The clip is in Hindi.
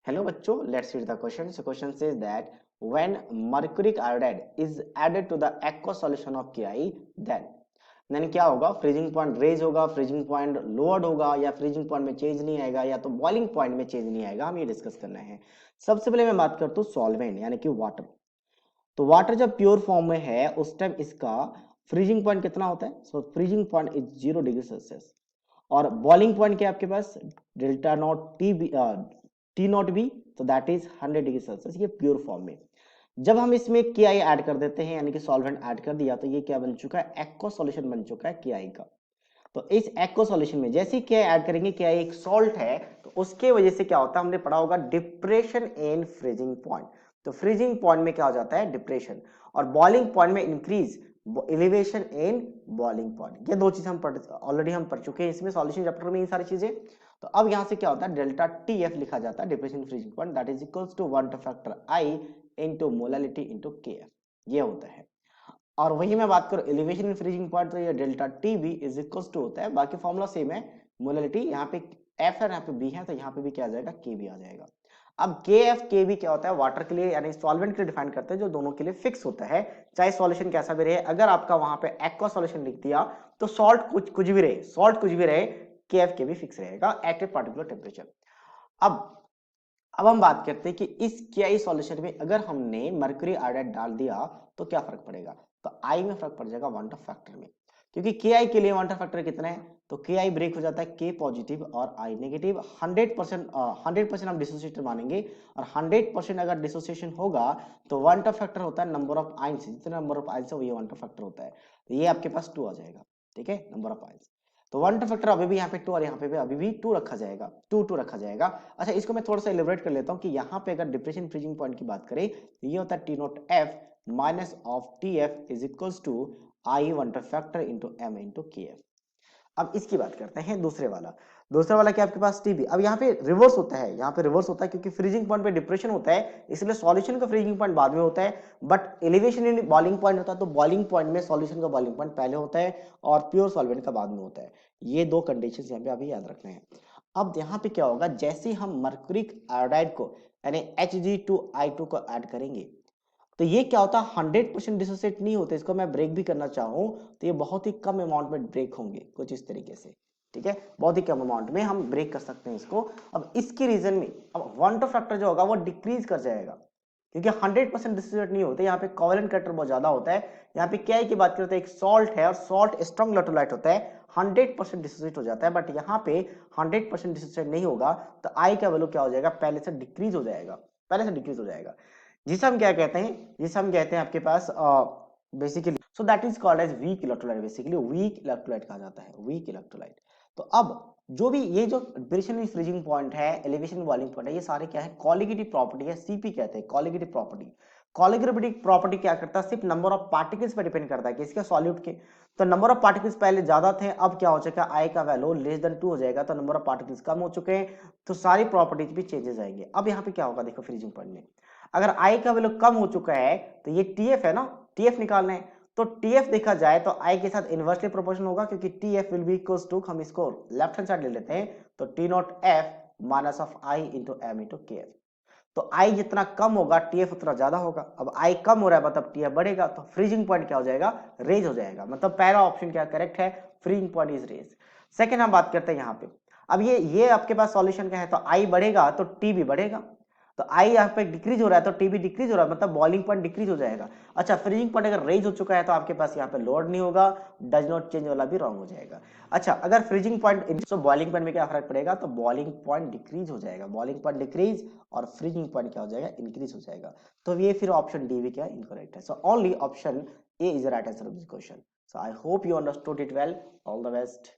Hello बच्चों, let's read the question. So question says that when mercuric iodide is added to the aqueous solution of KI, then क्या होगा? फ्रीजिंग पॉइंट रेज होगा, फ्रीजिंग पॉइंट लोअर्ड होगा, या फ्रीजिंग पॉइंट में चेंज नहीं आएगा, या तो बॉइलिंग पॉइंट में चेंज नहीं आएगा. हम ये डिस्कस करना है. सबसे पहले मैं बात करता हूँ सॉल्वेंट यानी कि वाटर. तो वाटर जब प्योर फॉर्म में है उस टाइम इसका फ्रीजिंग पॉइंट कितना होता है? So freezing point is 0 degree Celsius. और बॉइलिंग पॉइंट क्या है आपके पास? Delta naught T naught B, तो दैट इज 100 डिग्री सेल्सियस. ये प्योर फॉर्म में. जब हम इसमें के आई ऐड कर देते हैं यानी कि सॉल्वेंट ऐड कर दिया, तो ये क्या बन चुका है? एक्वा सॉल्यूशन बन चुका है के आई का. तो इस एक्वा सॉल्यूशन में जैसे ही के आई ऐड करेंगे, के आई एक सॉल्ट है, तो उसके वजह से क्या होता है? हमने पढ़ा होगा डिप्रेशन इन फ्रीजिंग पॉइंट. तो फ्रीजिंग पॉइंट में क्या हो जाता है? डिप्रेशन. और बॉइलिंग पॉइंट में increase, elevation in boiling point. ये दो चीज हम ऑलरेडी हम पढ़ चुके हैं इसमें सॉल्यूशन चैप्टर में ये सारी चीजें. तो अब यहां से क्या होता है? डेल्टा टी एफ लिखा जाता है, depression freezing point, that is equals to 1 factor i into molality into K f. ये होता है. और वही मैं बात करूं एलिवेशन इन फ्रीजिंग पॉइंट, तो ये delta T b is equals to होता है, बाकी फॉर्मूला सेम है. मोलालिटी यहाँ पे एफ है, यहाँ पे बी है, तो यहाँ पे भी क्या आ जाएगा? के बी आ जाएगा. अब के एफ के बी क्या होता है? वाटर के लिए यानी सॉल्वेंट के लिए डिफाइन करते हैं, जो दोनों के लिए फिक्स होता है, चाहे सॉल्यूशन कैसा भी रहे. अगर आपका वहां पे एक्वा सॉल्यूशन लिख दिया तो सॉल्ट कुछ भी रहे, सॉल्ट कुछ भी रहे, के एफ के बी फिक्स रहेगा एट ए पर्टिकुलर टेम्परेचर. अब अब हम बात करते हैं कि इस केआई सॉल्यूशन में अगर हमने मर्क्यूरी आयोडाइड डाल दिया तो क्या फर्क पड़ेगा? तो आई में फर्क पड़ जाएगा वन फैक्टर में, क्योंकि के आई के लिए वन फैक्टर कितना है? तो के आई ब्रेक हो जाता है के पॉजिटिव और आई नेगेटिव. 100% हम डिसोसिएशन मानेंगे, और 100% अगर डिसोसिएशन होगा तो वन फैक्टर होता है नंबर ऑफ आयंस. जितना नंबर ऑफ आयंस है वही वन फैक्टर होता है. तो ये आपके पास 2 आ जाएगा. ठीक है, नंबर ऑफ आयंस. तो वन फैक्टर अभी भी यहाँ पे 2 और यहाँ पे भी अभी भी 2 रखा जाएगा, 2 रखा जाएगा. अच्छा, इसको मैं थोड़ा सा एलिब्रेट कर लेता हूँ कि यहाँ पे अगर डिप्रेशन फ्रीजिंग पॉइंट की बात करें तो ये होता है T naught f minus of T f is equals to i one factor into m into K f. अब इसकी बात करते हैं दूसरा वाला क्या आपके पास? टीबी. अब यहाँ पे रिवर्स होता है, यहाँ पे रिवर्स होता है क्योंकि फ्रीजिंग पॉइंट पे डिप्रेशन होता है, इसलिए सॉल्यूशन का फ्रीजिंग पॉइंट बाद में होता है, but elevation in boiling point होता है, तो बॉइलिंग पॉइंट में सॉल्यूशन का बॉइलिंग पॉइंट पहले होता है और प्योर सॉल्वेंट का बाद में होता है. ये दो कंडीशंस यहाँ पे अभी याद रखने हैं. अब यहाँ पे क्या होगा? जैसे हम मर्क्यूरिक आयोडाइड को यानी Hg2I2 को ऐड करेंगे, तो ये क्या होता है? 100% डिसोसिएट नहीं होते. इसको मैं ब्रेक भी करना चाहूं तो ये बहुत ही कम अमाउंट में ब्रेक होंगे, कुछ इस तरीके से. ठीक है, बहुत ही कम अमाउंट में हम ब्रेक कर सकते हैं इसको. अब इसके रीजन में अब वन टू फैक्टर जो होगा वो डिक्रीज कर जाएगा, क्योंकि 100% डिसोसिएट नहीं होते. यहाँ पे कोवेलेंट कैरेक्टर बहुत ज्यादा होता है. यहाँ पे क्या है की बात करते हैं, एक सॉल्ट है और सॉल्ट स्ट्रॉन्ग इलेक्ट्रोलाइट होता है, 100% डिसोसिएट हो जाता है, बट यहाँ पे 100% डिसोसिएट नहीं होगा, तो आई का वैल्यू क्या हो जाएगा? पहले से डिक्रीज हो जाएगा, जिसे हम क्या कहते हैं? जिसे हम कहते हैं आपके पास basically, so that is called as weak electrolyte. Basically weak electrolyte कहा जाता है, वीक इलेक्ट्रोलाइट. तो अब जो भी ये जो डिप्रेशन में फ्रीजिंग पॉइंट है, एलिवेशन में बॉइलिंग पॉइंट है, ये सारे क्या है? कॉलिगेटिव प्रॉपर्टी है, सीपी कहते हैं कॉलिगेटिव प्रॉपर्टी. कॉलिगेटिव प्रॉपर्टी क्या करता है? सिर्फ नंबर ऑफ पार्टिकल्स पर डिपेंड करता है कि इसके सॉल्यूट के. तो नंबर ऑफ पार्टिकल्स पहले ज्यादा थे, अब क्या हो चुका है? आई का वैल्यू लेस देन 2 हो जाएगा, तो नंबर ऑफ पार्टिकल्स कम हो चुके हैं, तो सारी प्रॉपर्टीज भी चेंजेस आएंगे. अब यहाँ पे क्या होगा? देखो फ्रीजिंग पॉइंट में अगर आई का वैल्यू कम हो चुका है तो ये टीएफ है ना, टीएफ निकालना है. तो टीएफ देखा जाए तो आई के साथ इनवर्सली प्रोपोर्शनल होगा, क्योंकि TF will be equals to, हम इसको लेफ्ट हैंड साइड ले लेते हैं, तो T naught f minus of i into m into K f. तो आई जितना कम होगा टीएफ उतना ज्यादा होगा. अब आई कम हो रहा है मतलब टीएफ बढ़ेगा, तो फ्रीजिंग पॉइंट क्या हो जाएगा? रेज हो जाएगा. मतलब पहला ऑप्शन क्या करेक्ट है? Freezing point is raise. Second हम बात करते हैं यहाँ पे. अब ये आपके पास सॉल्यूशन क्या है? तो आई बढ़ेगा तो टी भी बढ़ेगा. तो आई यहाँ पे डिक्रीज हो रहा है तो टी भी डिक्रीज हो रहा है, मतलब बॉइलिंग पॉइंट डिक्रीज हो जाएगा. अच्छा, फ्रीजिंग पॉइंट अगर रेज हो चुका है तो आपके पास यहाँ पे लोड नहीं होगा, डज नॉट चेंज वाला भी रॉन्ग हो जाएगा. अच्छा, अगर फ्रीजिंग पॉइंट तो बॉइलिंग पॉइंट में क्या फर्क पड़ेगा? तो बॉइलिंग पॉइंट डिक्रीज हो जाएगा, बॉइलिंग पॉइंट डिक्रीज और फ्रीजिंग पॉइंट क्या हो जाएगा? इंक्रीज हो जाएगा. तो ये फिर ऑप्शन डी भी क्या इनकरेक्ट है. So only option A is the right answer of this question. So I hope you understood it well. All the best.